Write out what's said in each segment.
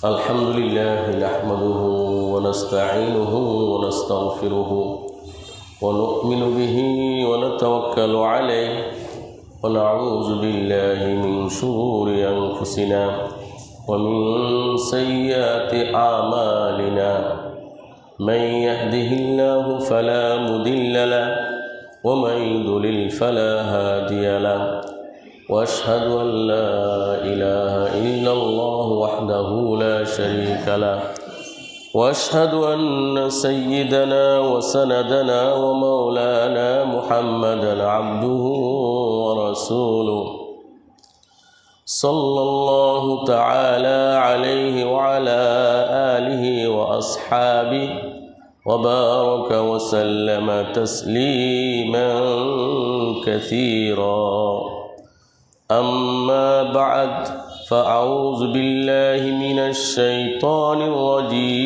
الحمد لله نحمده ونستعينه ونستغفره ونؤمن به ونتوكل عليه ونعوذ بالله من شرور أنفسنا ومن سيئات أعمالنا من يهده الله فلا مضل له ومن يضلل فلا هادي له وأشهد أن لا إله إلا الله وحده لا شريك له وأشهد أن سيدنا وسندنا ومولانا محمدا عبده ورسوله صلى الله تعالى عليه وعلى آله وأصحابه وبارك وسلم تسليما كثيرا أما بعد فأعوذ بالله من الشيطان الرجيم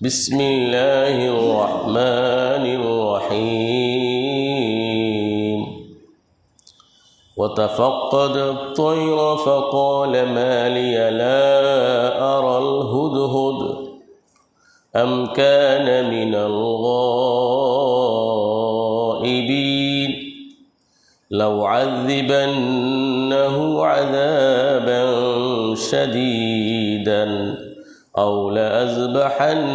بسم الله الرحمن الرحيم وتفقد الطير فقال ما لي لا أرى الهدهد أم كان من الغائبين لو عذبنه عذابا شديدا أو لأذبحنه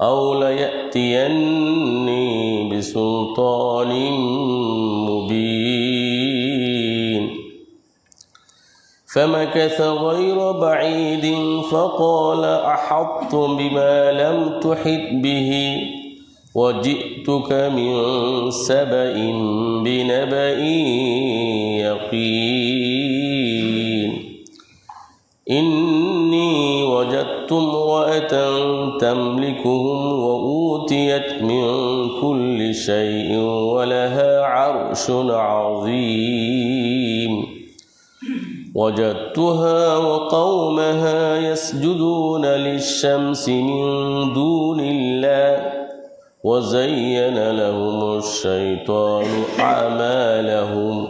أو ليأتيني بسلطان مبين فمكث غير بعيد فقال أحطت بما لم تحط به وجئتك من سبأ بنبأ يقين إني وجدت امرأة تملكهم وأوتيت من كل شيء ولها عرش عظيم وجدتها وقومها يسجدون للشمس من دون الله وزين لهم الشيطان أعمالهم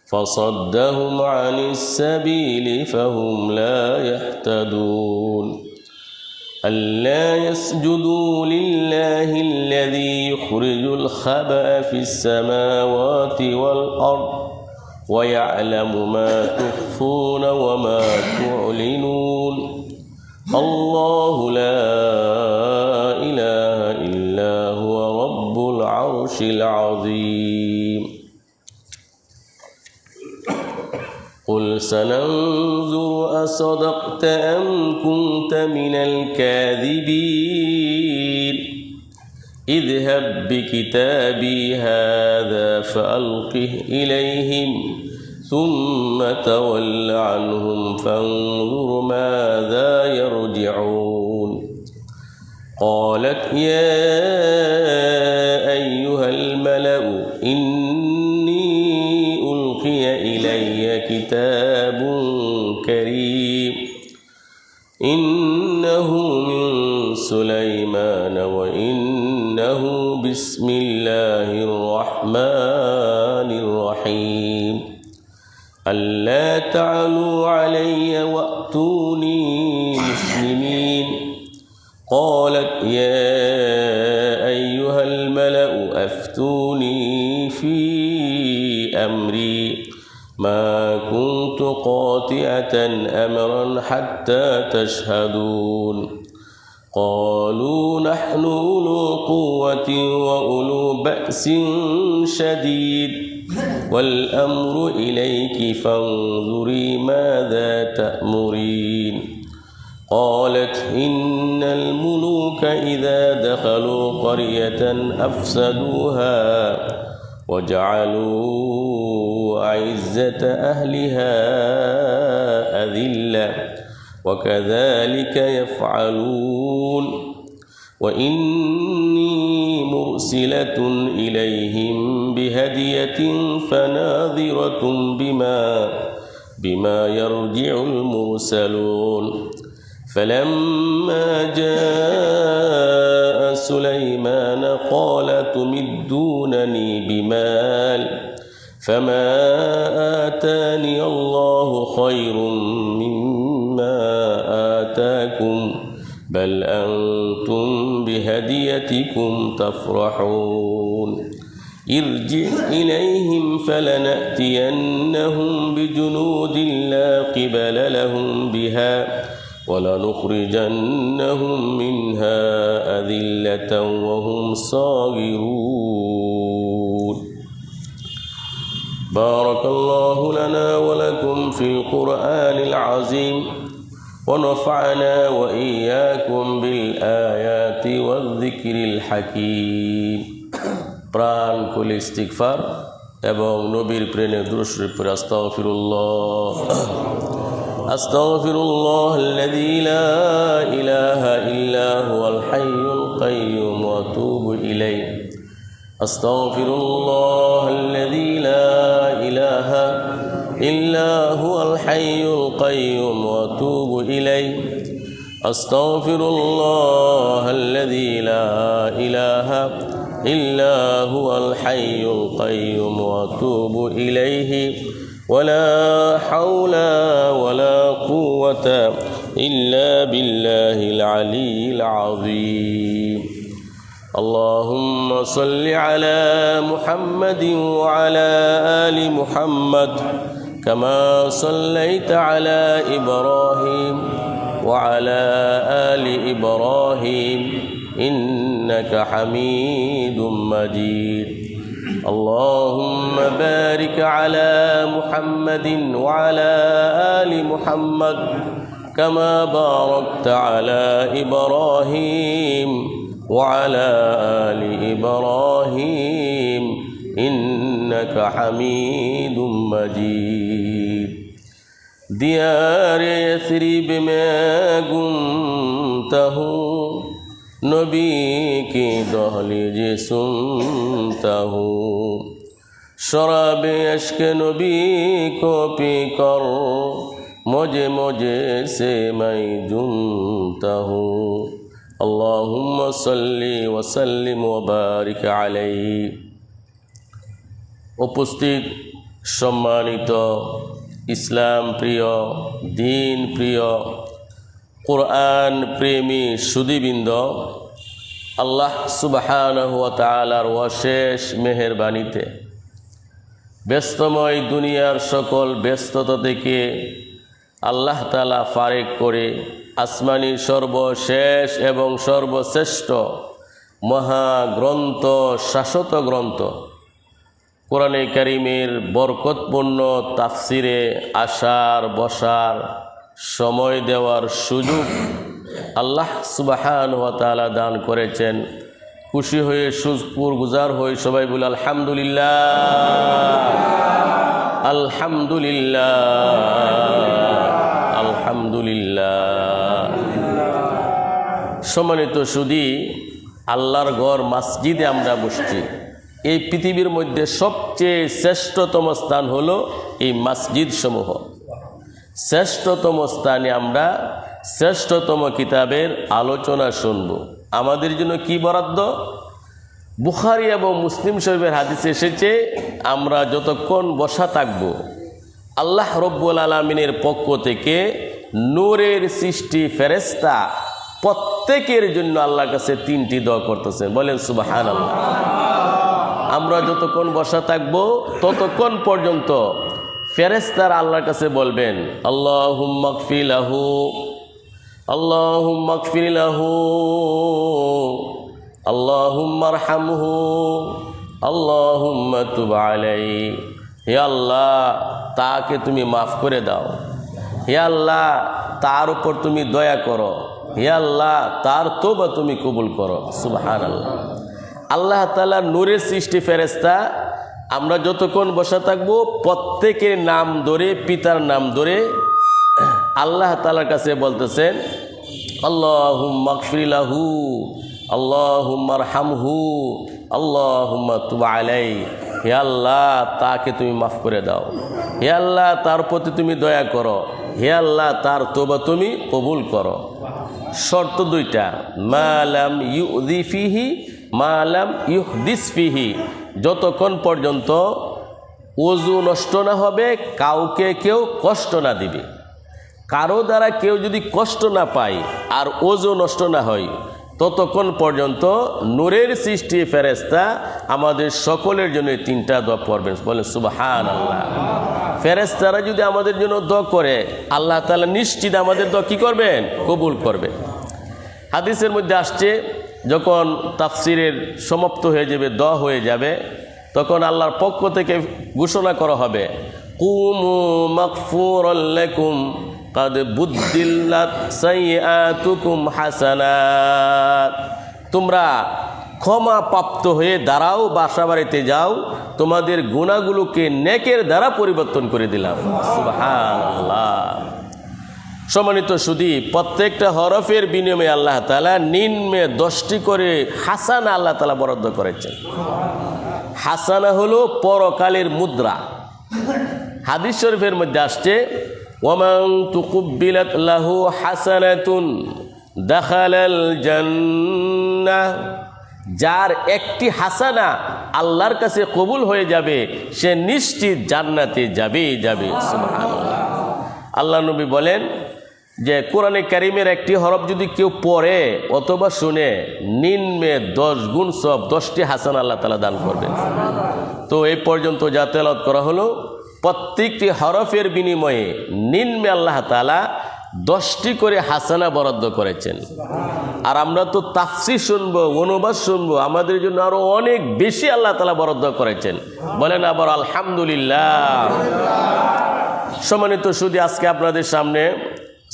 فصدهم عن السبيل فهم لا يهتدون ألا يسجدوا لله الذي يخرج الخبأ في السماوات والأرض ويعلم ما تخفون وما تعلنون الله لا إله إلا هو رب العرش العظيم قل سننظر أصدقت أم كنت من الكاذبين اذهب بكتابي هذا فألقه إليهم ثم تول عنهم فانظر ماذا يرجعون قالت يا أيها الملأ إني ألقي إلي كتاب كريم إنه من سليمان وإنه بسم الله الرحمن الرحيم ألا تعلوا علي وأتوني مسلمين قالت يا أيها الملأ أفتوني في أمري ما كنت قاطعة أمرا حتى تشهدون قالوا نحن أولو قوة وأولو بأس شديد والأمر إليك فانظري ماذا تأمرين قالت إن الملوك إذا دخلوا قرية أفسدوها وجعلوا أعزة أهلها أذلة وكذلك يفعلون وإني مرسلة إليهم بهدية فناظرة بما يرجع المرسلون فلما جاء سليمان قال تمدونني بمال فما آتاني الله خير مما آتاكم بل أنتم بهديتكم تفرحون ارجع إليهم فلنأتينهم بجنود لا قبل لهم بها ولنخرجنهم منها أذلة وهم صاغرون بارك الله لنا ولكم في القرآن العظيم ونفعنا وإياكم بالآيات والذكر الحكيم প্রাণ খুলে ইস্তিগফার এবং নবীর প্রেমে দুরূদ শরীফ পড়ে আস্তাগফিরুল্লাহ আস্তাগফিরুল্লাহাল্লাযী লা ইলাহা ইল্লা হুয়াল হাইয়ুল কাইয়্যুম ওয়া আতুবু ইলাইহি আস্তাগফিরুল্লাহাল্লাযী লা ইলাহা ইল্লা হুয়াল হাইয়ুল কাইয়্যুম ওয়া আতুবু ইলাইহি আস্তাগফিরুল্লাহাল্লাযী লা ইলাহা إلا هو الحي القيوم وأتوب إليه ولا حول ولا قوة إلا بالله العلي العظيم اللهم صل على محمد وعلى آل محمد كما صليت على إبراهيم وعلى آل إبراهيم إنك حميد مجيد اللهم بارك على محمد وعلى آل محمد كما باركت على إبراهيم وعلى آل إبراهيم إنك حميد مجيد ديار يثرب ما قمته नबी की दहलीज सुनता हूँ शराब अश्क नबी को पी कर मुझे मुझे से मैं झूमता हूँ अल्लाहुम्मा सल्ली व सल्लिम व बारिक अलैहि उपस्थित सम्मानित इस्लाम प्रिय दीन प्रिय कुरान प्रेमी सुदीबृंद আল্লাহ সুবহানাহু ওয়া তাআলার অশেষ মেহেরবানিতে ব্যস্তময় দুনিয়ার সকল ব্যস্ততা থেকে আল্লাহ তাআলা ফারেক করে আসমানি সর্বশেষ এবং সর্বশ্রেষ্ঠ মহাগ্রন্থ শাশ্বত গ্রন্থ কোরআনে কারীমের বরকতপূর্ণ তাফসিরে আসার বসার সময় দেওয়ার সুযোগ আল্লাহ সুবহানাহু ওয়া তাআলা দান করেছেন খুশি হয়ে শুকর গুজার হয়ে সবাই বলে আলহামদুলিল্লাহ আলহামদুলিল্লাহ আলহামদুলিল্লাহ সম্মানিত সুধী আল্লাহর ঘর মসজিদে আমরা বসছি এই পৃথিবীর মধ্যে সবচেয়ে শ্রেষ্ঠতম স্থান হলো এই মসজিদ সমূহ শ্রেষ্ঠতম স্থানে আমরা শ্রেষ্ঠতম কিতাবের আলোচনা শুনব আমাদের জন্য কি বরাদ্দ বুখারী এবং মুসলিম শরীফের হাদিসে এসেছে আমরা যতক্ষণ বসা থাকব আল্লাহ রব্বুল আলামিনের পক্ষ থেকে নূরের সৃষ্টি ফেরেশতা প্রত্যেকের জন্য আল্লাহর কাছে তিনটি দোয়া করতেছেন বলেন সুবহানাল্লাহ আমরা যতক্ষণ বসা থাকব ততক্ষণ পর্যন্ত ফেরেশতারা আল্লাহর কাছে বলবেন আল্লাহুম্মা গফির লাহু আল্লাহুম্মা গফির লাহু আল্লাহুম্মা আরহামহু আল্লাহুম্মা তুব আলাইহি হে আল্লাহ তাকে তুমি মাফ করে দাও হে আল্লাহ তার উপর তুমি দয়া করো হে আল্লাহ তার তওবা তুমি কবুল করো সুবহানাল্লাহ আল্লাহ তাআলার নূরের সৃষ্টি ফেরেশতা আমরা যতক্ষণ বসা থাকবো প্রত্যেকের নাম ধরে পিতার নাম ধরে আল্লাহ তাআলার কাছে বলতেছেন আল্লাহুম্মা গফির লাহু আল্লাহুম্মা আরহামহু আল্লাহুম্মা তুব আলাইহি হে আল্লাহ তাকে তুমি মাফ করে দাও হে আল্লাহ তার প্রতি তুমি দয়া করো হে আল্লাহ তার তওবা তুমি কবুল করো শর্ত দুইটা, মালাম ইউদি ফিহি মালাম ইউহদিস ফিহি, যতক্ষণ পর্যন্ত ওযু নষ্ট না হবে, কাউকে কেউ কষ্ট না দিবে। কারো দ্বারা কেউ যদি কষ্ট না পায় আর ওযু নষ্ট না হয়, ততক্ষণ পর্যন্ত নূরের সৃষ্টি ফেরেশতা আমাদের সকলের জন্য তিনটা দোয়া পড়বেন। বলেন সুবহানাল্লাহ। ফেরেশতারা যদি আমাদের জন্য দোয়া করে, আল্লাহ তাআলা নিশ্চিত আমাদের দোয়া কি করবেন? কবুল করবেন। হাদিসের মধ্যে আসছে, যখন তাফসিরের সমাপ্ত হয়ে যাবে, দোয়া হয়ে যাবে, তখন আল্লাহর পক্ষ থেকে ঘোষণা করা হবে, কুমু মাগফুরাল লাকুম কাদ বুদ্দিল্লাত সাইয়্যাতুকুম হাসানাত, তোমরা ক্ষমা প্রাপ্ত হয়ে দাঁড়াও, বাসা বাড়িতে যাও, তোমাদের গুনাহগুলোকে নেকের দ্বারা পরিবর্তন করে দিলাম। সুবহানাল্লাহ। সম্মানিত সুধী, প্রত্যেকটা হরফের বিনিময়ে আল্লাহ তাআলা নিম্নে 10টি করে হাসানা আল্লাহ তাআলা বরাদ্দ করেছেন। হাসানা হলো পরকালের মুদ্রা। হাদিস শরীফের মধ্যে আসছে, ওয়ামান তুকুব্বিলাত লাহু হাসানাতুন দাখালাল জান্নাহ, যার একটি হাসানা আল্লাহর কাছে কবুল হয়ে যাবে, সে নিশ্চিত জান্নাতে যাবে। সুবহানাল্লাহ। আল্লাহ নবী বলেন যে কোরআনে কারিমের একটি হরফ যদি কেউ পড়ে অথবা শুনে, নিম্নে 10 গুণ সব, 10টি হাসানা আল্লাহ তাআলা দান করবেন। তো এই পর্যন্ত যা তেলাওয়াত করা হলো, প্রত্যেকটি হরফের বিনিময়ে নিম্নে আল্লাহ তাআলা 10টি করে হাসানা বরাদ্দ করেছেন। আর আমরা তো তাফসীর শুনবো, অনুবাদ শুনবো, আমাদের জন্য আরো অনেক বেশি আল্লাহ তাআলা বরাদ্দ করেছেন। বলেন আবার আলহামদুলিল্লাহ। সম্মানিত সুধী, আজকে আপনাদের সামনে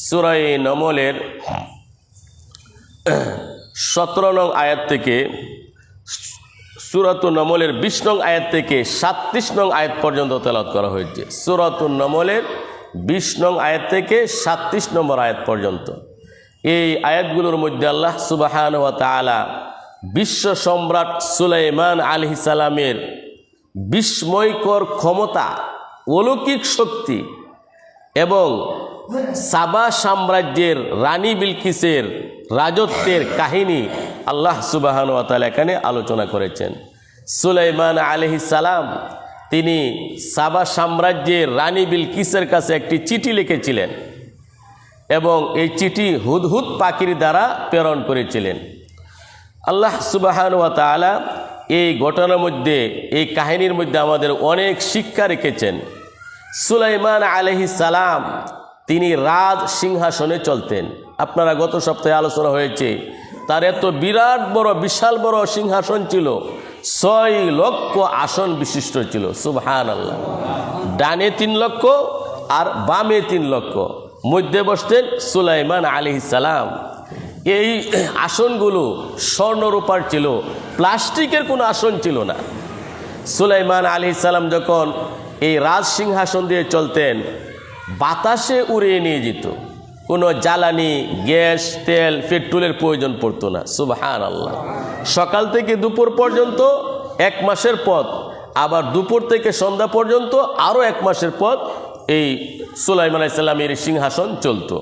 সূরা নমলের 17 নং আয়াত থেকে, সূরাতুন নমলের 20 নং আয়াত থেকে 37 নং আয়াত পর্যন্ত তেলাওয়াত করা হয়েছে। সূরাতুন নমলের 20 নং আয়াত থেকে 37 নম্বর আয়াত পর্যন্ত। এই আয়াতগুলোর মধ্যে আল্লাহ সুবহানাহু ওয়া তাআলা বিশ্ব সম্রাট সুলাইমান আলাইহিস সালামের বিস্ময়কর ক্ষমতা, অলৌকিক শক্তি এবং সাবা সাম্রাজ্যের রানী বিলকিসের রাজত্বের কাহিনী আল্লাহ সুবহানাহু ওয়া তাআলা এখানে আলোচনা করেছেন। সুলাইমান আলাইহিস সালাম তিনি সাবা সাম্রাজ্যের রানী বিলকিসের কাছে একটি চিঠি লিখেছিলেন এবং এই চিঠি হুদহুদ পাখির দ্বারা প্রেরণ করেছিলেন। আল্লাহ সুবহানাহু ওয়া তাআলা এই ঘটনার মধ্যে, এই কাহিনীর মধ্যে আমাদের অনেক শিক্ষা রেখেছেন। সুলাইমান আলাইহিস সালাম তিনি রাজ সিংহাসনে চলতেন। আপনারা গত সপ্তাহে আলোচনা হয়েছে, তার এত বিরাট বড়, বিশাল বড় সিংহাসন ছিল, 6 লক্ষ আসন বিশিষ্ট ছিল। সুবহানাল্লাহ। ডানে 3 লক্ষ আর বামে 3 লক্ষ, মধ্যে বসতেন সুলাইমান আলাইহিস সালাম। এই আসনগুলো স্বর্ণরূপার ছিল, প্লাস্টিকের কোনো আসন ছিল না। সুলাইমান আলাইহিস সালাম যখন এই রাজ সিংহাসন দিয়ে চলতেন, বাতাসে উড়িয়ে নিয়ে যেত, কোনো জ্বালানি, গ্যাস, তেল, পেট্রোলের প্রয়োজন পড়তো না। সুবহানাল্লাহ। সকাল থেকে দুপুর পর্যন্ত 1 মাসের পথ, আবার দুপুর থেকে সন্ধ্যা পর্যন্ত আরও 1 মাসের পথ এই সুলাইমান আলাইহিস সালামের সিংহাসন চলতো।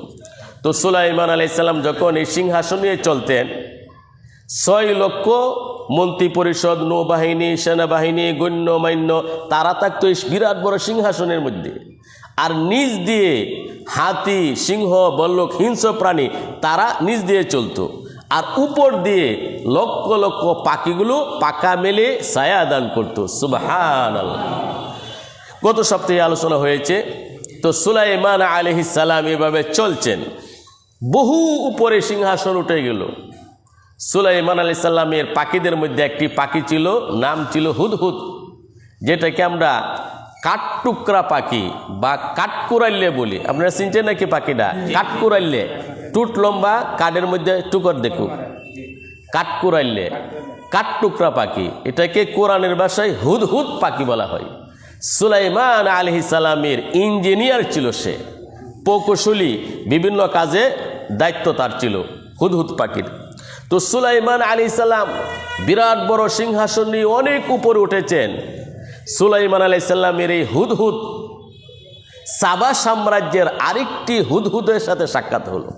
তো সুলাইমান আলাইহিস সালাম যখন এই সিংহাসন নিয়ে চলতেন, 6 লক্ষ মন্ত্রী পরিষদ, নৌবাহিনী, সেনাবাহিনী, গণ্যমান্য তারা থাকতো এই বিরাট বড় সিংহাসনের মধ্যে। আর নিচ দিয়ে হাতি, সিংহ, বল্লক, হিংস্র প্রাণী তারা নিচ দিয়ে চলতো। আর উপর দিয়ে লক্ষ লক্ষ পাখিগুলো পাকা মেলে ছায়া দান করতো। সুবহানাল্লাহ। গত সপ্তাহে আলোচনা হয়েছে। তো সুলাইমান আলাইহিস সালাম এভাবে চলছেন, বহু উপরে সিংহাসন উঠে গেল। সুলাইমান আলাইহিস সালামের পাখিদের মধ্যে একটি পাখি ছিল, নাম ছিল হুদহুদ, যেটাকে আমরা কাঠটুকরা পাখি বা কাঠকুরাইলে বলি। আপনারা চিনছেন নাকি পাখিটা? কাঠকুরাইলে, টুট লম্বা, কাঠের মধ্যে টুকর দেখুক, কাঠকুরাইলে, কাঠটুকরা পাখি। এটাকে কোরআনের ভাষায় হুদহুদ পাখি বলা হয়। সুলাইমান আলাইহিস সালামের ইঞ্জিনিয়ার ছিল সে, প্রকৌশলী, বিভিন্ন কাজে দায়িত্ব তার ছিল হুদহুদ পাখির। তো সুলাইমান আলাইহিস সালাম বিরাট বড় সিংহাসন নিয়ে অনেক উপরে উঠেছেন। সুলাইমান আলাইহিস সালামের এই হুদহুদ সাবা সাম্রাজ্যের আরেকটি হুদহুদের সাথে সাক্ষাৎ হলো।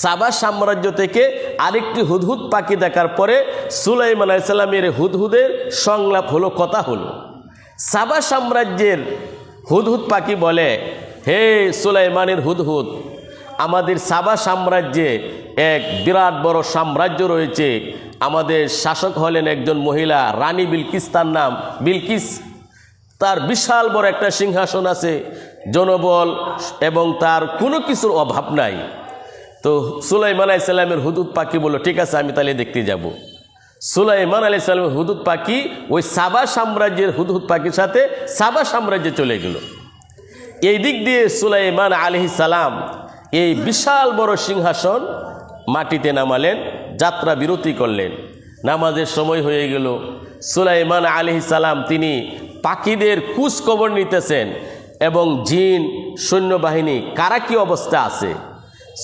সাবা সাম্রাজ্য থেকে আরেকটি হুদহুদ পাখি দেখার পরে সুলাইমান আলাইহিস সালামের হুদহুদের সংলাপ হলো, কথা হলো। সাবা সাম্রাজ্যের হুদহুদ পাখি বলে, হে সুলাইমানের হুদহুদ, আমাদের সাবা সাম্রাজ্যে এক বিরাট বড় সাম্রাজ্য রয়েছে। আমাদের শাসক হলেন একজন মহিলা, রানী বিলকিস তার নাম, বিলকিস। তার বিশাল বড় একটা সিংহাসন আছে, জনবল এবং তার কোনো কিছুর অভাব নাই। তো সুলাইমান আলাইহিস সালামের হুদহুদ পাখি বলল, ঠিক আছে, আমি তাহলে দেখতে যাব। সুলাইমান আলাইহিস সালামের হুদহুদ পাখি ওই সাবা সাম্রাজ্যের হুদহুদ পাখির সাথে সাবা সাম্রাজ্যে চলে গেল। এই দিক দিয়ে সুলাইমান আলাইহিস সালাম এই বিশাল বড় সিংহাসন মাটিতে নামালেন, যাত্রা বিরতি করলেন। নামাজের সময় হয়ে গেল। সুলাইমান আলাইহিস সালাম তিনি পাখিদের খোঁজ খবর নিতেছেন এবং জিন সৈন্যবাহিনী কারা কি অবস্থা আছে।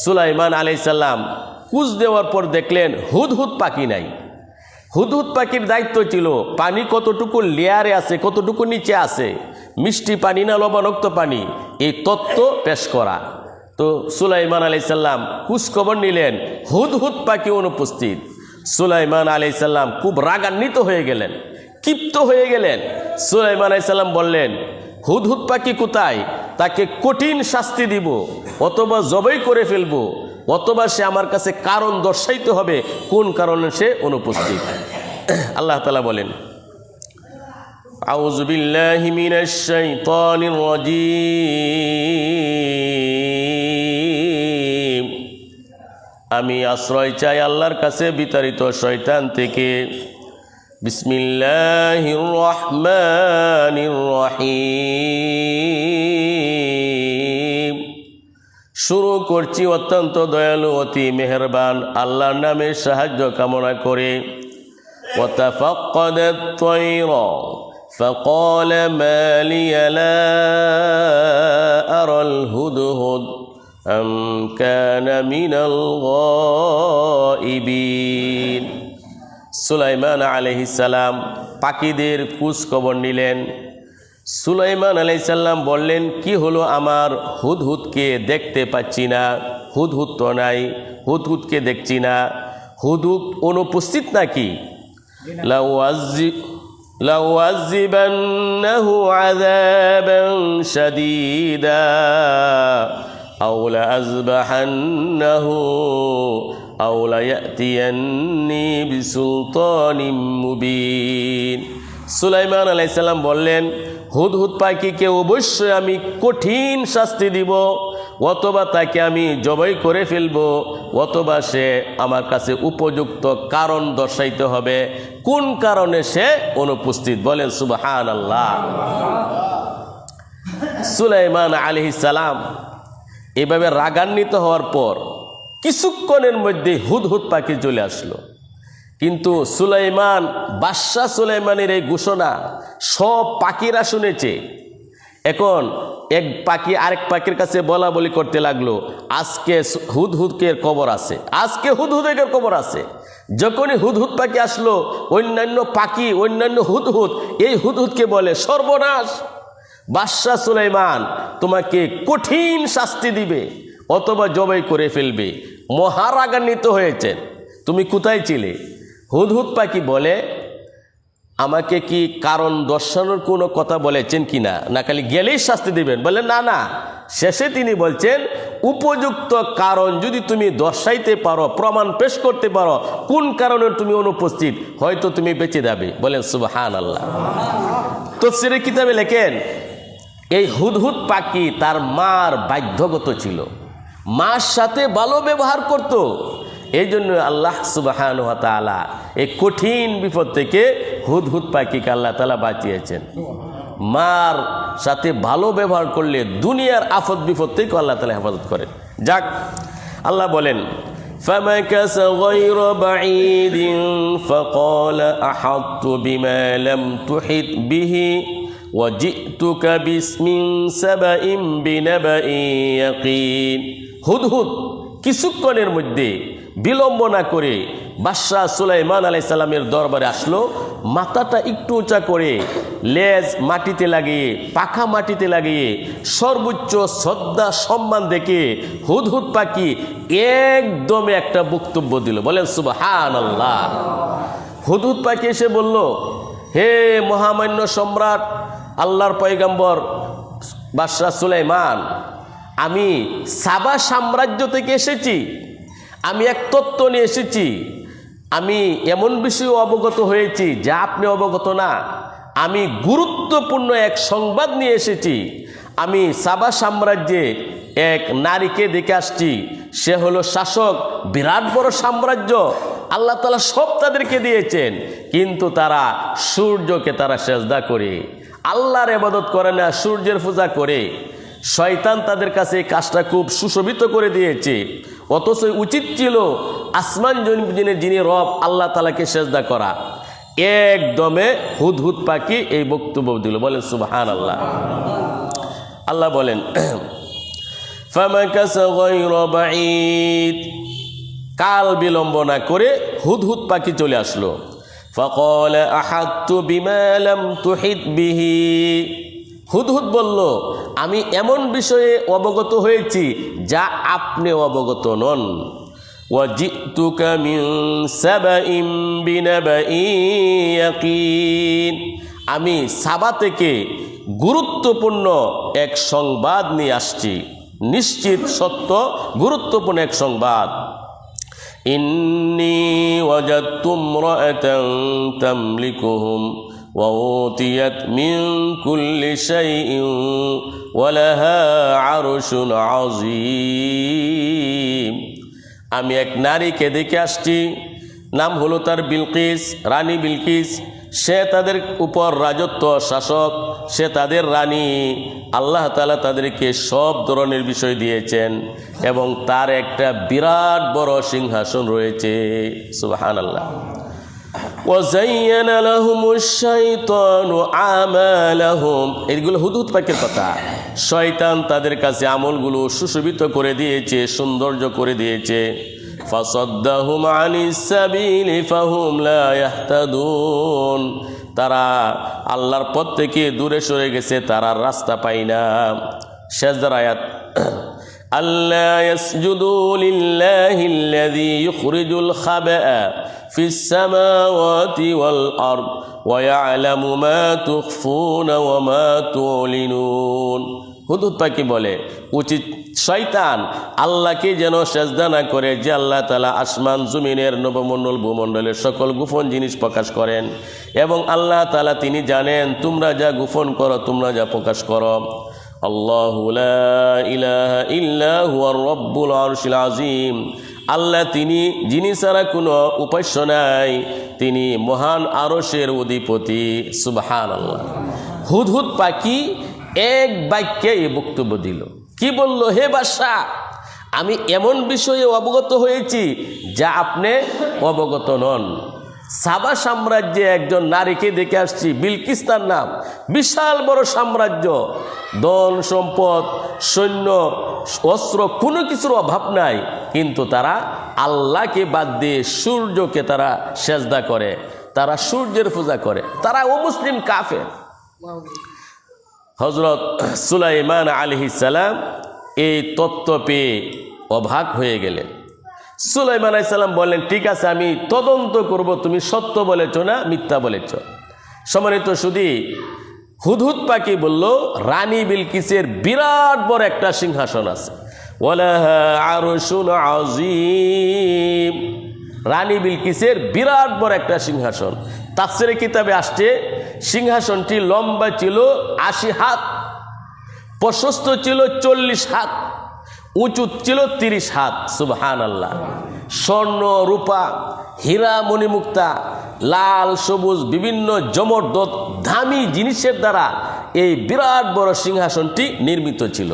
সুলাইমান আলাইহিস সালাম খোঁজ দেওয়ার পর দেখলেন হুদহুদ পাখি নাই। হুদহুদ পাখির দায়িত্ব ছিল পানি কতটুকু লেয়ারে আছে, কতটুকু নিচে আছে, মিষ্টি পানি না লবণাক্ত পানি, এই তত্ত্ব পেশ করা। তো সুলাইমান আলাইহিস সালাম খোঁজ খবর নিলেন, হুদহুদ পাখি অনুপস্থিত। সুলাইমান আলাইহিস সালাম খুব রাগান্বিত হয়ে গেলেন, ক্ষিপ্ত হয়ে গেলেন। সুলাইমান আলাইহিস সালাম বললেন, হুদহুদ পাখি কোথায়? তাকে কঠিন শাস্তি দিব, অথবা জবাই করে ফেলবো, অথবা সে আমার কাছে কারণ দর্শাইতে হবে কোন কারণে সে অনুপস্থিত। আল্লাহ তাআলা বলেন, আউযু বিল্লাহি মিনাশ শাইতানির রাজীম। আমি আশ্রয় চাই আল্লাহর কাছে বিতাড়িত শয়তান থেকে। বিসমিল্লাহির রহমানির রহিম। শুরু করছি অত্যন্ত দয়ালু অতি মেহেরবান আল্লাহর নামে সাহায্য কামনা করে। ওয়াতাফাক্কাদাত তায়রা فقال ما لي لا أرى الهدهد أم كان من الغائبين। সুলাইমান আলাইহিস সালাম পাখিদের খোঁজ খবর নিলেন। সুলাইমান আলাইহিস সালাম বললেন, কি হলো, আমার হুদহুদকে দেখতে পাচ্ছি না, হুদহুদ তো নাই, হুদহুদকে দেখছি না, হুদহুদ অনুপস্থিত নাকি? লাউআযিবান্নাহু আযাবান শাদীদা আও লাআযবাহান্নাহু আও লায়াতিয়ান্নি বিসুলতানিম মুবিন। সুলাইমান আলাইহিস সালাম বললেন, হুদহুদ পাখিকে অবশ্যই আমি কঠিন শাস্তি দিব, অথবা তাকে আমি জবাই করে ফেলব, অথবা সে আমার কাছে উপযুক্ত কারণ দর্শাইতে হবে কোন কারণে সে অনুপস্থিত। বলেন সুবহানাল্লাহ। সুলাইমান আলাইহিস সালাম এভাবে রাগান্বিত হওয়ার পর কিছুক্ষণের মধ্যে হুদহুদ পাখি চলে আসলো। কিন্তু সুলাইমান, বাদশাহ সুলাইমানের এই ঘোষণা সব পাখিরা শুনেছে। এখন এক পাখি আরেক পাখির কাছে বলা বলি করতে লাগলো, আজকে হুদহুদের খবর আছে, আজকে হুদহুদের খবর আছে। যখনই হুদহুদ পাখি আসলো, অন্যান্য পাখি, অন্যান্য হুদহুদ এই হুদহুদকে বলে, সর্বনাশ, বাদশাহ সুলাইমান তোমাকে কঠিন শাস্তি দিবে অথবা জবাই করে ফেলবে। মহারাগান্বিত হয়েছেন, তুমি কোথায় ছিলে? হুদহুদ পাখি বলে, আমাকে কি কারণ দর্শানোর কোনো কথা বলেছেন কিনা, না খালি গেলেই শাস্তি দিবেন? বলে না না। শেষে তিনি বলছেন, উপযুক্ত কারণ যদি তুমি দর্শাইতে পারো, প্রমাণ পেশ করতে পারো কোন কারণে তুমি অনুপস্থিত, হয়তো তুমি বেঁচে যাবে। বলেন সুবহানাল্লাহ। তাফসীরে কিতাবে লেখেন, এই হুদহুদ পাখি তার মার বাধ্যগত ছিল, মার সাথে ভালো ব্যবহার করত। এই জন্য আল্লাহ সুবহানাহু ওয়া তাআলা এই কঠিন বিপদ থেকে হুদহুদ পাখিকে আল্লাহ তাআলা বাঁচিয়েছেন। মার সাথে ভালো ব্যবহার করলে দুনিয়ার আফত বিপদ থেকে আল্লাহ তাআলা হেফাজত করেন। যাক, আল্লাহ বলেন, فَمَكَثَ غَيْرَ بَعِيدٍ فَقَالَ أَحَطتُ بِمَا لَمْ تُحِطْ بِهِ وَجِئْتُكَ بِاسْمٍ سَبَإٍ بِنَبَإٍ يَقِينٍ। হুদহুদ কিছুক্ষণের মধ্যে বিলম্ব না করে বাদশাহ সুলাইমান আলাইহিস সালামের দরবারে আসলো, মাথাটা একটু উঁচা করে, লেজ মাটিতে লাগিয়ে, পাখা মাটিতে লাগিয়ে, সর্বোচ্চ শ্রদ্ধা সম্মান দেখে হুদহুদ পাখি একদমে একটা বক্তব্য দিল। বলেন সুবহানাল্লাহ। হুদহুদ পাখি এসে বলল, হে মহামান্য সম্রাট, আল্লাহর পয়গম্বর বাদশাহ সুলাইমান, আমি সাবা সাম্রাজ্য থেকে এসেছি, আমি এক তত্ত্ব নিয়ে এসেছি, আমি এমন বিষয়ে অবগত হয়েছি যা আপনি অবগত না, আমি গুরুত্বপূর্ণ এক সংবাদ নিয়ে এসেছি। আমি সাবা সাম্রাজ্যে এক নারীকে দেখে আসছি, সে হলো শাসক, বিরাট বড় সাম্রাজ্য, আল্লাহ তাআলা সব তাদেরকে দিয়েছেন, কিন্তু তারা সূর্যকে তারা সেজদা করে, আল্লাহর ইবাদত করে না, সূর্যের পূজা করে। শয়তান তাদের কাছে এই কাজটা খুব সুশোভিত করে দিয়েছে, অথচ উচিত ছিল আসমান জমিনের যিনি রব আল্লাহ তাআলাকে সেজদা করা। একদমে হুদহুদ পাখি এই বক্তব্য দিল। বলেন সুবহানাল্লাহ। আল্লাহ বলেন, ফামাকাসা গায়রা বাঈদ, কাল বিলম্ব না করে হুদহুদ পাখি চলে আসলো। ফাকালা আহাত্তু বিমা লাম তুহিত বিহি, হুদহুদ বলল, আমি এমন বিষয়ে অবগত হয়েছি যা আপনি অবগত নন। ওয়াজিতুকা মিন সাবাইন বিনাবাইন ইয়াকিন, আমি সাবা থেকে গুরুত্বপূর্ণ এক সংবাদ নিয়ে আসছি, নিশ্চিত সত্য গুরুত্বপূর্ণ এক সংবাদ। ইন্নী ওয়াজাদতু ইমরাআতান তামলিকুহুম ওয়া উতিয়াত মিন কুল্লি শাইইন ওয়া লাহা আরশুন আযীম, আমি এক নারীকে দেখে আসছি, নাম হলো তার বিলকিস, রানী বিলকিস। সে তাদের উপর রাজত্ব, শাসক, সে তাদের রানী। আল্লাহ তাআলা তাদেরকে সব ধরনের বিষয় দিয়েছেন এবং তার একটা বিরাট বড় সিংহাসন রয়েছে। সুবহানাল্লাহ। ওয়াযায়্যানা লাহুমুশ শাইতানু আমালাহুম, এগুলো হুদহুদ পাখির কথা। শয়তান তাদের কাছে আমলগুলো সুশোভিত করে দিয়েছে, সৌন্দর্য করে দিয়েছে। ফাসাদ্দাহুম আনিস সাবিলি ফাহুম লা ইয়াহতাদুন, তারা আল্লাহর পথ থেকে দূরে সরে গেছে, তারা রাস্তা পায় না। সেজদার আয়াত, আল্লা ইয়াসজুদু লিল্লাহিল্লাযী ইখরিজুল খাবা'a ফিস সামাওয়াতি ওয়াল আরদ ওয়া ইয়ালামু মা তুখফুনা ওয়া মা তুলিনুন। হুদহুদ পাখি বলে, উচিত শয়তান আল্লাহকে যেন সেজদা না করে, যে আল্লাহ তাআলা আসমান জমিনের নবমণ্ডল ভূমণ্ডলের সকল গোপন জিনিস প্রকাশ করেন, এবং আল্লাহ তাআলা তিনি জানেন তোমরা যা গোপন করো, তোমরা যা প্রকাশ করো। আল্লাহু লা ইলাহা ইল্লা হুয়ার রব্বুল আরশিল আযীম, আল্লাহ তিনি, যিনি ছাড়া কোনো উপাস্য নাই, তিনি মহান আরশের অধিপতি। সুবহানাল্লাহ। হুদহুদ পাখি এক বাক্যে এই বক্তব্য দিল। কি বলল? হে বাদশাহ, আমি এমন বিষয়ে অবগত হয়েছি যা আপনি অবগত নন। সাবা সাম্রাজ্যে একজন নারীকে দেখে আসছি, বিলকিস তার নাম, বিশাল বড় সাম্রাজ্য, ধন সম্পদ, সৈন্য, অস্ত্র, কোনো কিছুর অভাব নাই, কিন্তু তারা আল্লাহকে বাদ দিয়ে সূর্যকে তারা সেজদা করে, তারা সূর্যের পূজা করে, তারা অমুসলিম কাফের। হযরত সুলাইমান আলাইহিস সালাম এই তত্ত্ব পেয়ে অবাক হয়ে গেলেন। সুলাইমান আলাইহিস সালাম বললেন, ঠিক আছে, আমি তদন্ত করব, তুমি সত্য বলেছ না মিথ্যা বলেছ। সম্মানিত সুধী, হুদহুদ পাখি বলল, রানী বিলকিসের বিরাট বড় একটা সিংহাসন আছে, ওয়ালাহা আরশুন আযীম, রানী বিলকিসের বিরাট বড় একটা সিংহাসন। তাফসীরে কিতাবে আসছে, সিংহাসনটি লম্বা ছিল 80 হাত, প্রশস্ত ছিল 40 হাত, উঁচু ছিল 30 হাত। সুবহানাল্লাহ। স্বর্ণ, রূপা, হীরা, মণিমুক্তা, লাল, সবুজ, বিভিন্ন জমরদত দামি জিনিসের দ্বারা এই বিরাট বড় সিংহাসনটি নির্মিত ছিল।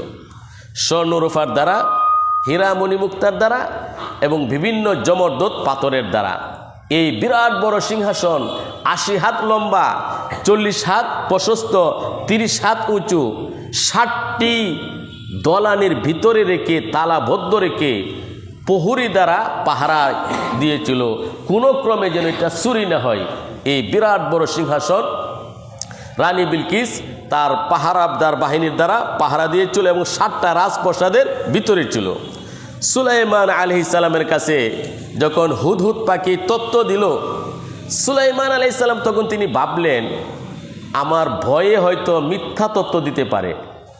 স্বর্ণ রূপার দ্বারা, হীরা মণিমুক্তার দ্বারা এবং বিভিন্ন জমরদত পাথরের দ্বারা এই বিরাট বড় সিংহাসন 80 হাত লম্বা, 40 হাত প্রশস্ত, 30 হাত উঁচু, 60টি দলানের ভিতরে রেখে, তালাবদ্ধ রেখে প্রহরী দ্বারা পাহারা দিয়েছিল, কোনো ক্রমে যেন এটা চুরি না হয়। এই বিরাট বড় সিংহাসন রানী বিলকিস তার পাহারাদার বাহিনীর দ্বারা পাহারা দিয়েছিল এবং 7টা রাজপ্রাসাদের ভিতরে ছিল। সুলাইমান আলাইহিস সালামের কাছে যখন হুদহুদ পাখি তত্ত্ব দিল, সুলাইমান আলাইহিস সালাম তখন তিনি ভাবলেন, আমার ভয়ে হয়তো মিথ্যা তত্ত্ব দিতে পারে,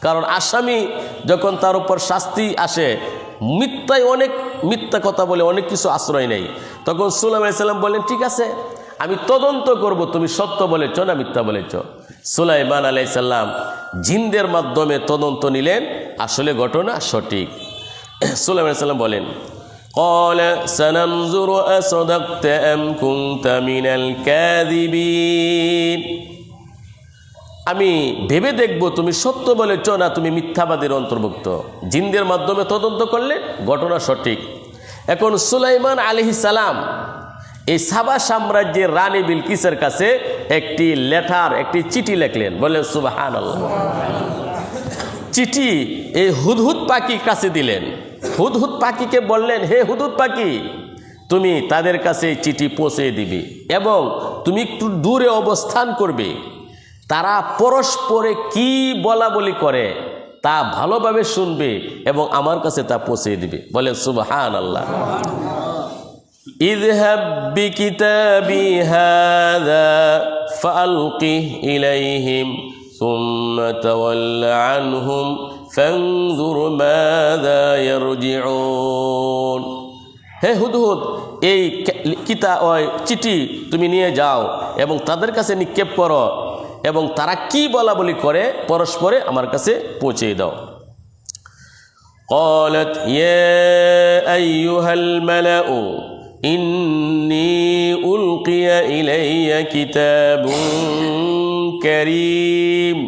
কারণ আসামি যখন তার উপর শাস্তি আসে মিথ্যায় অনেক মিথ্যা কথা বলে, অনেক কিছু আশ্রয় নেই। তখন সুলাইমান আলাইহিস সালাম বললেন, ঠিক আছে, আমি তদন্ত করব, তুমি সত্য বলেছ না মিথ্যা বলেছ। সুলাইমান আলাইহিস সালাম জিনদের মাধ্যমে তদন্ত নিলেন, আসলে ঘটনা সঠিক। সুলাইমান আলাইহিস সালাম বলেন, قال سننظر أصدقت أم كنت من الكاذبين, আমি ভেবে দেখব তুমি সত্য বলেছ না তুমি মিথ্যাবাদীর অন্তর্ভুক্ত। জিনদের মাধ্যমে তদন্ত করলে ঘটনা সঠিক। এখন সুলাইমান আলাইহিস সালাম এই সাবা সাম্রাজ্যের রানী বিলকিসের কাছে একটি লেটার, একটি চিঠি লিখলেন। বলেন সুবহানাল্লাহ। চিঠি এই হুদহুদ পাখির কাছে দিলেন। হুদহুদ পাখিকে বললেন, হে হুদহুদ পাখি, তুমি তাদের কাছে চিঠি পৌঁছে দিবে এবং তুমি একটু দূরে অবস্থান করবে। তারা পরস্পরে কি বলা বলি করে তা ভালোভাবে শুনবে এবং আমার কাছে তা পৌঁছে দিবে। বলেন সুবহানাল্লাহ। ইযহাব বিকিতাবি হাযা ফাআলকিহ ইলাইহিম সুম্মা তাওয়াল্লা আনহুম ফানজুর মাযা ইয়ারজিউন। হে হুদহুদ, এই চিঠি তুমি নিয়ে যাও এবং তাদের কাছে নিক্ষেপ করো এবং তারা কি বলা বলি করে পরস্পরে আমার কাছে পৌঁছে দাও। قالت يا أيها الملأ إني ألقي إلي كتاب كريم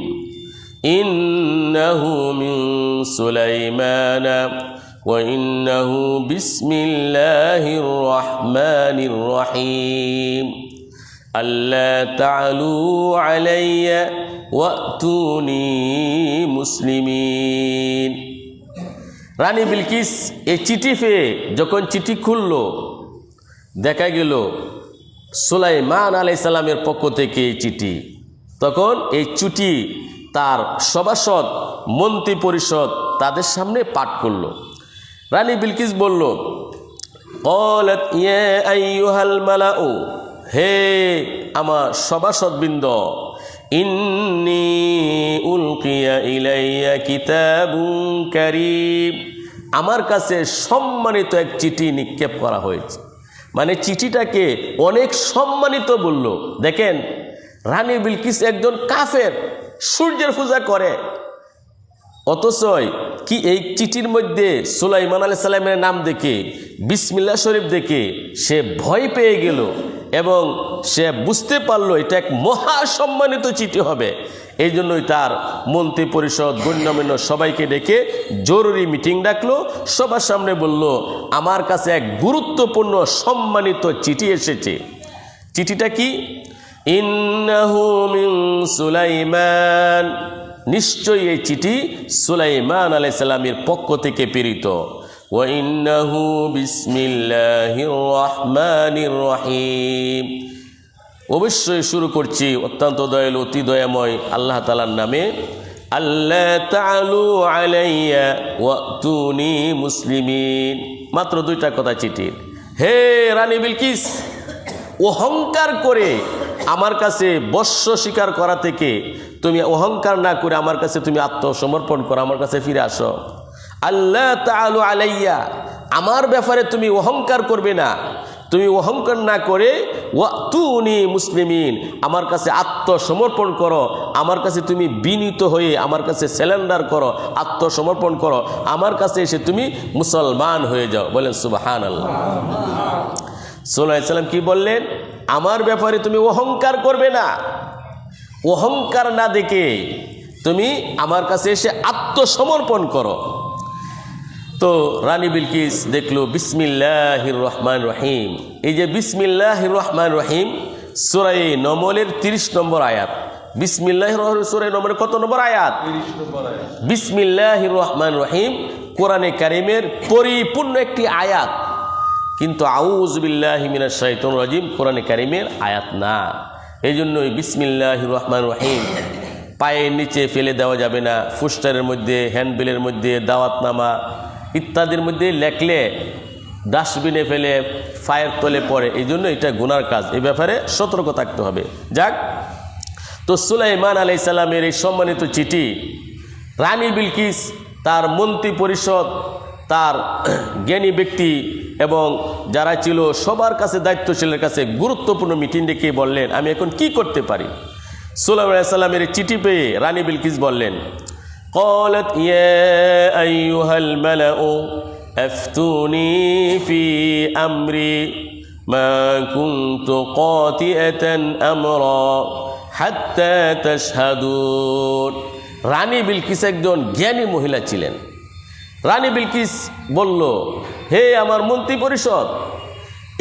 إنه من سليمان وإنه بسم الله الرحمن الرحيم ألا تعلوا علي وأتوني مسلمين। রানী বিলকিস এই চিঠি পেয়ে যখন চিঠি খুলল, দেখা গেল সুলাইমান আলাইহিস সালামের পক্ষ থেকে এই চিঠি। তখন এই চিঠি তার সভাসদ, মন্ত্রী পরিষদ তাদের সামনে পাঠ করল। রানী বিলকিস বলল, ক্বালাত ইয়া আইয়ুহাল মালাউ, হে আমার সভাসদবৃন্দ, ইন্নী উলকিয়া ইলাইয়া কিতাবুন কারীম, আমার কাছে সম্মানিত এক চিঠি নিক্ষেপ করা হয়েছে। মানে চিঠিটাকে অনেক সম্মানিত বলল। দেখেন, রানী বিলকিস একজন কাফের, সূর্যের পূজা করে, অথচ কি এই চিঠির মধ্যে সুলাইমান আলাইহিস সালামের নাম দেখে, বিসমিল্লাহ শরীফ দেখে সে ভয় পেয়ে গেল এবং সে বুঝতে পারলো এটা এক মহা সম্মানিত চিঠি হবে। এই জন্যই তার মন্ত্রী পরিষদ গণ্যমান্য সবাইকে ডেকে জরুরি মিটিং ডাকলো। সবার সামনে বলল, আমার কাছে এক গুরুত্বপূর্ণ সম্মানিত চিঠি এসেছে। চিঠিটা কি? ইন্নাহু মিন সুলাইমান, নিশ্চয়ই এই চিঠি সুলাইমান আলাইহিস সালামের পক্ষ থেকে প্রেরিত। ওয়া ইন্নাহু বিসমিল্লাহির রহমানির রহিম, অবশ্যই শুরু করছি অত্যন্ত দয়ালু অতি দয়াময় আল্লাহ তাআলার নামে। আল্লা তাআলু আলাইয়া ওয়াতুনি মুসলিমিন, মাত্র 2টা কথা চিঠির। হে রানী বিলকিস, অহংকার করে আমার কাছে বর্ষ স্বীকার করা থেকে তুমি অহংকার না করে আমার কাছে তুমি আত্মসমর্পণ করো, আমার কাছে ফিরে আসো। আল্লাহ তাআলু আলাইয়া, আমার ব্যাপারে তুমি অহংকার করবে না, তুমি অহংকার না করে ওয়াতুনি মুসলিমিন, আমার কাছে আত্মসমর্পণ করো, আমার কাছে তুমি বিনীত হয়ে আমার কাছে সারেন্ডার করো, আত্মসমর্পণ করো, আমার কাছে এসে তুমি মুসলমান হয়ে যাও। বলেন সুবহানাল্লাহ। সাল্লাল্লাহু আলাইহি সাল্লাম কি বললেন? আমার ব্যাপারে তুমি অহংকার করবে না, অহংকার না দেখে তুমি আমার কাছে এসে আত্মসমর্পণ করো। তো রানী বিলকিস দেখলো বিসমিল্লাহির রহমানির রহিম। এই যে বিসমিল্লাহির রহমানির রহিম সূরা নমলের 30 নম্বর আয়াত। বিসমিল্লাহির রহমানির সূরা নমলের কত নম্বর আয়াত? 30 নম্বর আয়াত। বিসমিল্লাহির রহমানির রহিম কোরআনে কারিমের পরিপূর্ণ একটি আয়াত, কিন্তু আউযু বিল্লাহি মিনাশ শাইতানির রাজিম কোরআনে কারিমের আয়াত না। এই জন্যই বিসমিল্লাহির রহমানির রহিম পায়ের নিচে ফেলে দেওয়া যাবে না, ফুস্টারের মধ্যে, হ্যান্ডবিলের মধ্যে, দাওয়াতনামা ইত্যাদির মধ্যে লেখলে ডাস্টবিনে ফেলে ফায়ের তলে পড়ে, এই জন্য এটা গুনার কাজ, এই ব্যাপারে সতর্ক থাকতে হবে। যাক, তো সুলাইমান আলাইহিস সালামের এই সম্মানিত চিঠি রানী বিলকিস তার মন্ত্রী পরিষদ, তার জ্ঞানী ব্যক্তি এবং যারা ছিল সবার কাছে, দায়িত্বশীলের কাছে গুরুত্বপূর্ণ মিটিং ডেকে বললেন, আমি এখন কি করতে পারি। সুলাইমান আলাইহিস সালামের চিঠি পেয়ে রানী বিলকিস বললেন, ক্বালাত ইয়া আইয়ুহাল মালাউ আফতুনি ফি আমরি মা কুনতু কাতিআতান আমরা হাত্তা তাশহাদুন। রানী বিলকিস একজন জ্ঞানী মহিলা ছিলেন। রানী বিলকিস বলল, হে আমার মন্ত্রী পরিষদ,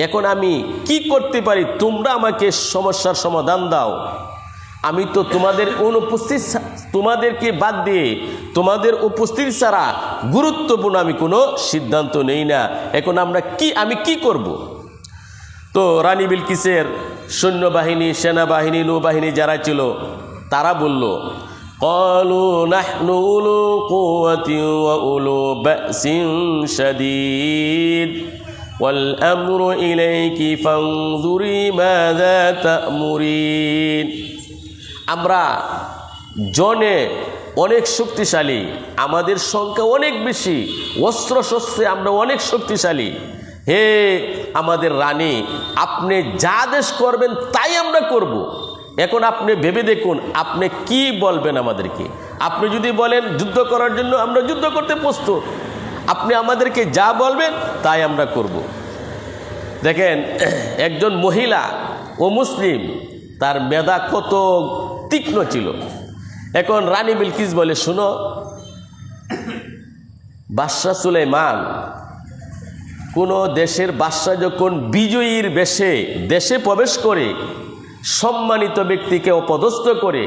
এখন আমি কি করতে পারি, তোমরা আমাকে সমস্যার সমাধান দাও। আমি তো তোমাদের অনুপস্থিত, তোমাদেরকে বাদ দিয়ে তোমাদের উপস্থিতি ছাড়া গুরুত্বপূর্ণ আমি কোনো সিদ্ধান্ত নেই না। এখন আমি কি করব। তো রানী বিলকিসের সৈন্যবাহিনী, সেনাবাহিনী, নৌবাহিনী যারা ছিল তারা বলল, ক্বালু নাহনু উলু কুওয়াতিন ওয়া উলু বাসিন শাদীদ ওয়াল আমরু ইলাইকি ফানজুরি মাযা তা'মুরিন। আমরা জনে অনেক শক্তিশালী, আমাদের সংখ্যা অনেক বেশি, অস্ত্র শস্ত্রে আমরা অনেক শক্তিশালী। হে আমাদের রানী, আপনি যা আদেশ করবেন তাই আমরা করব। এখন আপনি ভেবে দেখুন, আপনি কি বলবেন আমাদেরকে। আপনি যদি বলেন যুদ্ধ করার জন্য, আমরা যুদ্ধ করতে প্রস্তুত। আপনি আমাদেরকে যা বলবেন তাই আমরা করব। দেখেন, একজন মহিলা ও মুসলিম, তার মেধা কত তীক্ষ্ণ ছিল। এখন রানী বিলকিস বলে, শুনো, বাদশাহ সুলাইমান, কোনো দেশের বাদশাহ যখন বিজয়ীর বেশে দেশে প্রবেশ করে সম্মানিত ব্যক্তিকে অপদস্থ করে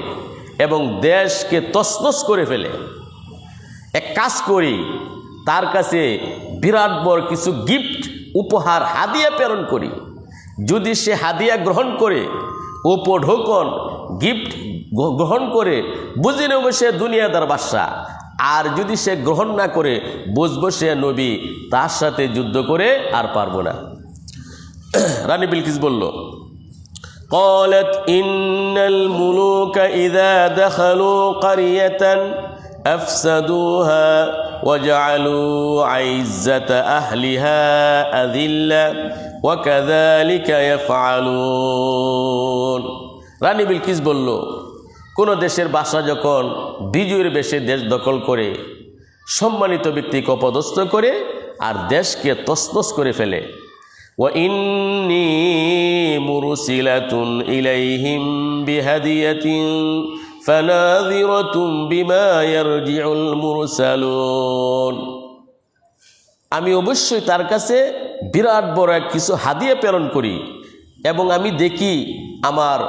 এবং দেশকে তছনছ করে ফেলে, এক কাজ করি, তার কাছে বিরাট বড় কিছু গিফট, উপহার, হাদিয়া প্রেরণ করি। যদি সে হাদিয়া গ্রহণ করে, উপঢৌকন গিফট গ্রহণ করে, বুঝে নেব সে দুনিয়াদার বাদশা। আর যদি সে গ্রহণ না করে, বুঝবো সে নবী, তার সাথে যুদ্ধ করে আর পারবো না। রানী বিলকিস বলল, ক্বালাত ইন্নাল মুলুকা ইযা দাখালু ক্বারিয়াতান আফসাদুহা ওয়া জাআলু আইজ্জাতা আহলিহা আযিল্লা ওয়া কাযালিকা ইয়াফআলুন। রানী বিলকিস বলল, কোনো দেশের বাদশা যখন বিজয়ের বেশে দেশ দখল করে, সম্মানিত ব্যক্তিকে অপদস্থ করে আর দেশকে তছনছ করে ফেলে, ওয়া ইন্নী মুরসিলাতুন ইলাইহিম বিহাদিয়াতিন ফানাযিরাতুম বিমা ইয়ারজিউল মুরসালুন। আমি অবশ্যই তার কাছে বিরাট বড় কিছু হাদিয়া প্রেরণ করি এবং আমি দেখি আমার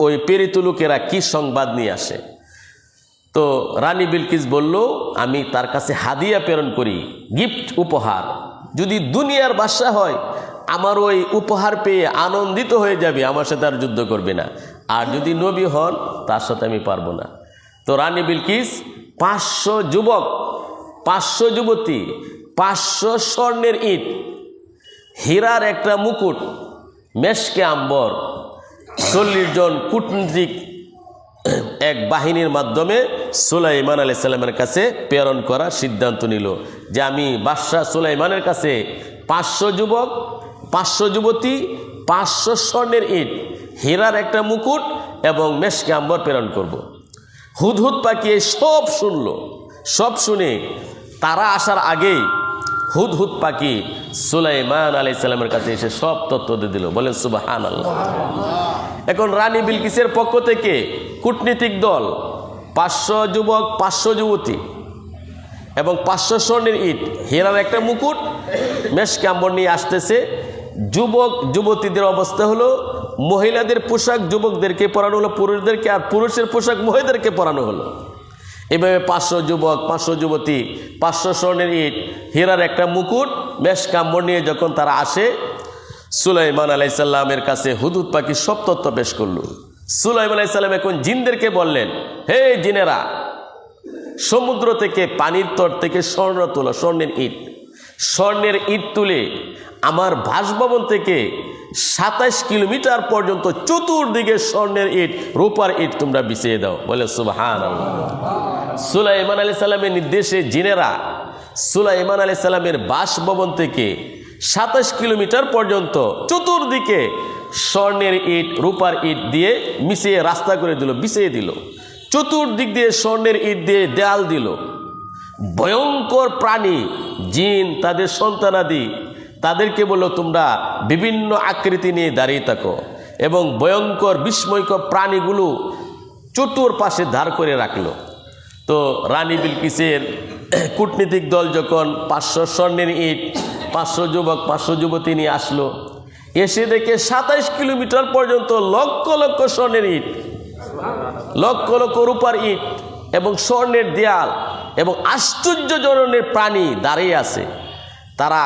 ওই প্রেরিত লোকেরা কি সংবাদ নিয়ে আসে। তো রানী বিলকিস বলল, আমি তার কাছে হাদিয়া প্রেরণ করি, গিফট, উপহার। যদি দুনিয়ার বাদশা হয়, আমার ওই উপহার পেয়ে আনন্দিত হয়ে যাবে, আমার সাথে আর যুদ্ধ করবে না। আর যদি নবী হন, তার সাথে আমি পারবো না। তো রানী বিলকিস 500 যুবক, 500 যুবতী, 500 স্বর্ণের ইট, হীরার একটা মুকুট, মেশকে আম্বর, 40 জন কূটনীতিক এক বাহিনীর মাধ্যমে সুলাইমান আলাইহিস সালামের কাছে প্রেরণ করার সিদ্ধান্ত নিল যে আমি বাদশাহ সুলাইমানের কাছে 500 যুবক, 500 যুবতী, 500 স্বর্ণের ইট, হীরার একটা মুকুট এবং মেশকে আম্বর প্রেরণ করব। হুদহুদ পাখি সব শুনল। সব শুনে তারা আসার আগেই হুদহুদ পাখি সুলাইমান আলাইহিস সালামের কাছে এসে সব তথ্য দিয়ে দিল। বলেন সুবহানাল্লাহ। এখন রানী বিলকিসের পক্ষ থেকে কূটনীতিক দল, 500 যুবক, 500 যুবতী এবং 500 স্বর্ণের ইট, হীরার একটা মুকুট, মেশকে আম্বর নিয়ে আসতেছে। যুবক যুবতীদের অবস্থা হলো, মহিলাদের পোশাক যুবকদেরকে পরানো হলো পুরুষদেরকে, আর পুরুষের পোশাক মহিলাদেরকে পরানো হলো। এভাবে 500 যুবক, 500 যুবতী, 500 স্বর্ণের ইট, হীরার একটা মুকুট, মেশকাম্বর নিয়ে যখন তারা আসে সুলাইমান আলাইহিস সালামের কাছে, হুদুদ পাখি সব তথ্য পেশ করল। সুলাইমান আলাইহিস সালাম এখন জিনদেরকে বললেন, হে জিনেরা, সমুদ্র থেকে, পানির তট থেকে স্বর্ণ তোলো, স্বর্ণের ইট তুলে আমার বাসভবন থেকে 27 কিলোমিটার পর্যন্ত চতুর্দিকে স্বর্ণের ইট, রূপার ইট তোমরা বিছিয়ে দাও। বলে সুবহানাল্লাহ। সুলাইমান আলাইহিস সালামের নির্দেশে জিনেরা সুলাইমান আলাইহিস সালামের বাসভবন থেকে 27 কিলোমিটার পর্যন্ত চতুর্দিকে স্বর্ণের ইট, রূপার ইট দিয়ে মিশিয়ে রাস্তা করে দিল, বিছিয়ে দিল। চতুর্দিক দিয়ে স্বর্ণের ইট দিয়ে দেয়াল দিল। ভয়ঙ্কর প্রাণী জিন, তাদের সন্তানাদি, তাদেরকে বললো তোমরা বিভিন্ন আকৃতি নিয়ে দাঁড়িয়ে থাকো, এবং ভয়ঙ্কর বিস্ময়কর প্রাণীগুলো চতুর্পাশে ধার করে রাখলো। তো রানী বিলকিসের কূটনীতিক দল যখন 500 স্বর্ণের ইট, 500 যুবক, 500 যুবতী নিয়ে আসলো, এসে দেখে 27 কিলোমিটার পর্যন্ত লক্ষ লক্ষ স্বর্ণের ইট, লক্ষ লক্ষ রূপার ইট এবং স্বর্ণের দেয়াল, এবং আশ্চর্যজনক প্রাণী দাঁড়িয়ে আছে। তারা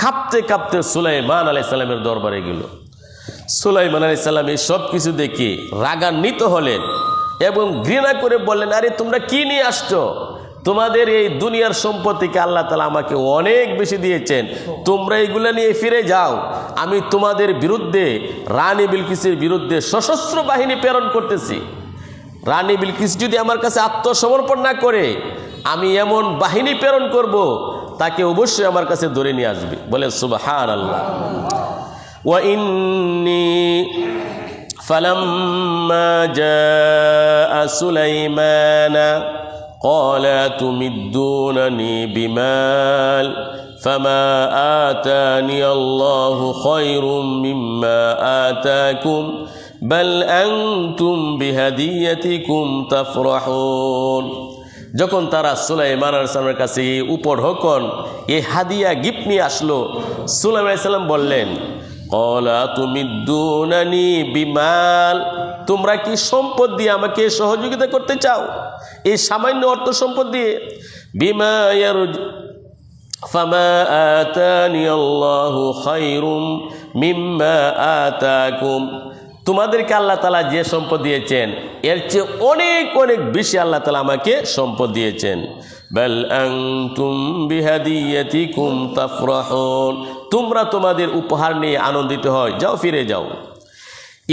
কাঁপতে কাঁপতে সুলাইমান আলাইহিস সালামের দরবারে গেল। সুলাইমান আলাইহিস সালাম এই সব কিছু দেখে রাগান্বিত হলেন এবং ঘৃণা করে বললেন, আরে তোমরা কি নিয়ে আসছো? তোমাদের এই দুনিয়ার সম্পত্তিকে আল্লাহ তাআলা আমাকে অনেক বেশি দিয়েছেন, তোমরা এইগুলো নিয়ে ফিরে যাও। আমি তোমাদের বিরুদ্ধে, রানী বিলকিসের বিরুদ্ধে সশস্ত্র বাহিনী প্রেরণ করতেছি। রানী বিলকিস যদি আমার কাছে আত্মসমর্পণ না করে, আমি এমন বাহিনী প্রেরণ করব, তাকে অবশ্যই আমার কাছে ধরে নিয়ে আসবে। বলে সুবহানাল্লাহ। ওয়া ইন্নী ফালাম্মা জাআ সুলাইমানা قال تمدونني بمال فما آتاني الله خير مما آتاكم بل أنتم بهديتكم تفرحون। যখন তারা সুলাইমান আলাইহিস সালামের কাছে উপঢৌকন এই হাদিয়া গিফট নিয়ে আসলো, সুলাইমান আলাইহিস সালাম বললেন, ক্বালা তুমিদ্দুনানি বিমাল, তোমরা কি সম্পদ দিয়ে আমাকে সহযোগিতা করতে চাও? এই সামান্য অর্থ সম্পদ দিয়ে? বিমা ফামা আতানি আল্লাহু খায়রুম মিম্মা আতাকুম, তোমাদেরকে আল্লাহ তাআলা যে সম্পদ দিয়েছেন এর চেয়ে অনেক অনেক বেশি আল্লাহ তাআলা আমাকে সম্পদ দিয়েছেন। বাল আনতুম বিহাদিয়াতিকুম তাফরাহুন, তোমরা তোমাদের উপহার নিয়ে আনন্দিত হয়, যাও ফিরে যাও।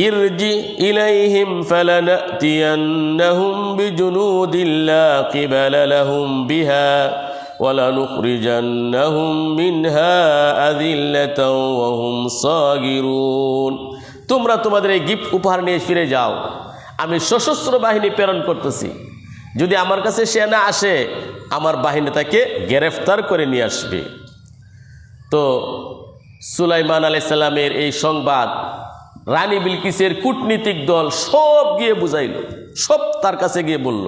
ইরজি ইলাইহিম ফালানাতিয়ান্নাহুম বিজুনুদিন লা কিবালা লাহুম বিহা ওয়ালানুখরিজান্নাহুম মিনহা আযিল্লাতাও ওয়া হুম সাগিরুন। তোমরা তোমাদের এই গিফট উপহার নিয়ে ফিরে যাও, আমি সশস্ত্র বাহিনী প্রেরণ করতেছি। যদি আমার কাছে সে না আসে, আমার বাহিনী তাকে গ্রেফতার করে নিয়ে আসবে। তো সুলাইমান আলাইহিস সালামের এই সংবাদ রানী বিলকিসের কূটনীতিক দল সব গিয়ে বুঝাইল, সব তার কাছে গিয়ে বলল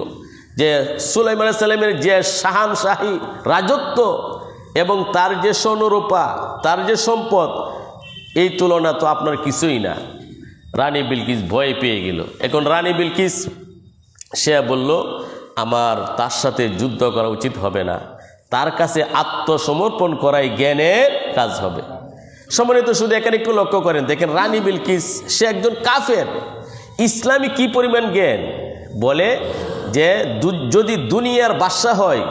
যে সুলাইমান আলাইহিস সালামের যে শাহানশাহী রাজত্ব এবং তার যে স্বর্ণরূপা, তার যে সম্পদ, এই তুলনা তো আপনার কিছুই না। রানী বিলকিস ভয় পেয়ে গেল। এখন রানী বিলকিস সে বলল, আমার তার সাথে যুদ্ধ করা উচিত হবে না, তার কাছে আত্মসমর্পণ করাই জ্ঞানের কাজ হবে। সম্মানিত শুধু এখানে একটু লক্ষ্য করেন, দেখেন রানী বিলকিস সে একজন কাফের, ইসলামী কি পরিমাণ জ্ঞান। বলে যে যদি দুনিয়ার বাদশা হয়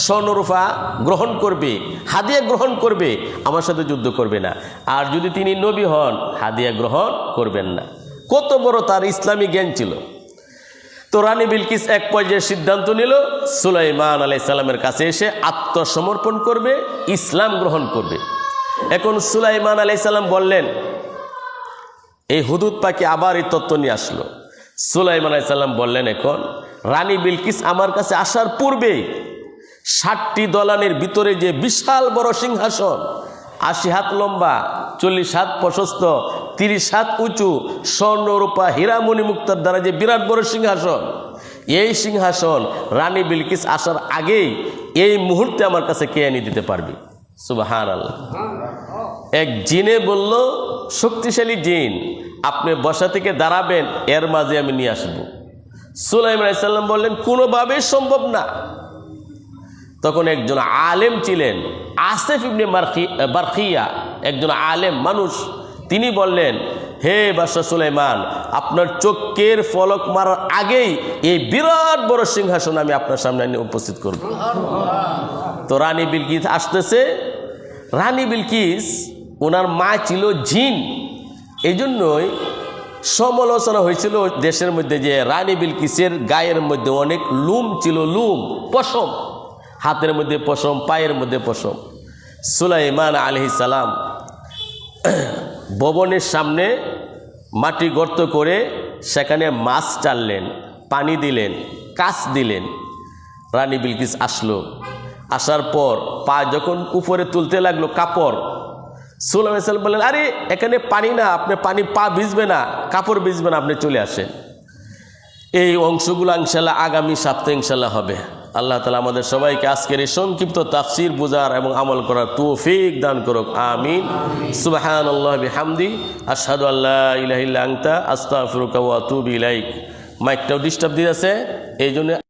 স্বর্ণরূপা গ্রহণ করবে, হাদিয়া গ্রহণ করবে, আমার সাথে যুদ্ধ করবে না। আর যদি তিনি নবী হন, হাদিয়া গ্রহণ করবেন না। কত বড় তার ইসলামী জ্ঞান ছিল। তো রানী বিলকিস এক পর্যায়ে সিদ্ধান্ত নিল সুলাইমান আলাইহিস সালামের কাছে এসে আত্মসমর্পণ করবে, ইসলাম গ্রহণ করবে। এখন সুলাইমান আলাইহিস সালাম বললেন, এই হুদুদ পাখি আবার এই তত্ত্ব নিয়ে আসলো। সুলাইমান আলাইহিস সালাম বললেন, এখন রানী বিলকিস আমার কাছে আসার পূর্বেই 60টি দলানের ভিতরে যে বিশাল বড় সিংহাসন, 80 হাত লম্বা, 40 হাত প্রশস্ত, 30 হাত উঁচু, স্বর্ণ রূপা হীরা মণি মুক্তার দ্বারা যে বিরাট বড় সিংহাসন, এই সিংহাসন রানী বিলকিস আসার আগেই এই মুহূর্তে আমার কাছে কে এনে দিতে পারবি? সুবহানাল্লাহ। এক জিনে বলল, শক্তিশালী জিন, আপনি বসা থেকে দাঁড়াবেন, এর মাঝে আমি নিয়ে আসবো। সুলাইমান আলাইহিস সালাম বললেন কোনোভাবেই সম্ভব না। তখন একজন আলেম ছিলেন, আসিফ ইবনে বারখিয়া, একজন আলেম মানুষ, তিনি বললেন, হে বাদশা সুলাইমান, আপনার চোখের ফলক মারার আগেই এই বিরাট বড় সিংহাসন আমি আপনার সামনে এনে উপস্থিত করব। তো রানী বিলকিস আসতেছে। রানী বিলকিস ওনার মা ছিল জিন, এই জন্যই সমালোচনা হয়েছিল দেশের মধ্যে যে রানী বিলকিসের গায়ের মধ্যে অনেক লুম ছিল, লুম, পশম, হাতের মধ্যে পশম, পায়ের মধ্যে পশম। সুলাইমান আলাইহিস সালাম ভবনের সামনে মাটি গর্ত করে সেখানে মাছ চাললেন, পানি দিলেন, কাচ দিলেন। রানী বিলকিস আসলো, আসার পর পা যখন উপরে তুলতে লাগলো কাপড়, সুলাইমান আলাইহিস সালাম বললেন, আরে এখানে পানি না, আপনি পানি পা ভিজবে না, কাপড় ভিজবে না, আপনি চলে আসেন। এই অংশগুলো ইনশাআল্লাহ আগামী সপ্তাহে ইনশাআল্লাহ হবে। আল্লাহ তাআলা আমাদের সবাইকে আজকের এই সংক্ষিপ্ত তাফসীর বুঝার এবং আমল করার তৌফিক দান করুক, আমিন। সুবহানাল্লাহি বিহামদি, আশহাদু আল্লা ইলাহা ইল্লা আনতা, আস্তাগফিরুকা ওয়া আতুবু ইলাইক। মাইকটাও ডিস্টার্ব দিয়েছে, এই জন্য